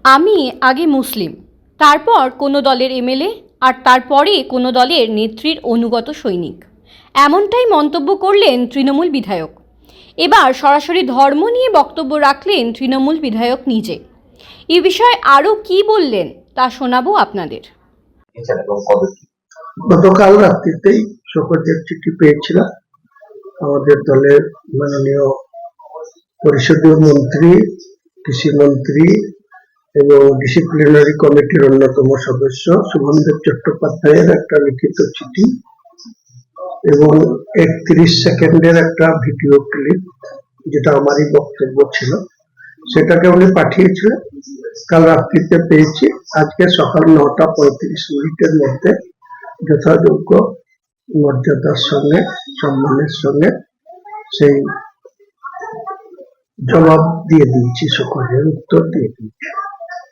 আমি আগে মুসলিম, তারপর কোনো দলের এমএলএ, আর তারপরে কোনো দলের নেত্রীর অনুগত সৈনিক, এমনটাই মন্তব্য করলেন তৃণমূল বিধায়ক। এবার সরাসরি ধর্ম নিয়ে বক্তব্য রাখলেন তৃণমূল বিধায়ক নিজে। এ বিষয়ে আরও কী বললেন তা শোনাবো আপনাদের। গতকাল রাত্রিতেই শোকজের চিঠি পেয়েছিলাম। আমাদের দলের মাননীয় পরিষদীয় মন্ত্রী, কৃষি মন্ত্রী এবং ডিসিপ্লিনারি কমিটির অন্যতম সদস্য শুভমদেব চট্টোপাধ্যায়ের একটা লিখিত চিঠি এবং 31 সেকেন্ডের একটা ভিডিও ক্লিপ, যেটা আমারই বক্তব্য ছিল, সেটাকে উনি পাঠিয়েছিলেন। কাল রাত্রিতে পেয়েছি। আজকে সকাল 9:35 মধ্যে যথাযোগ্য মর্যাদার সঙ্গে, সম্মানের সঙ্গে সেই জবাব দিয়ে দিয়েছি, সকলের উত্তর দিয়ে দিয়েছি।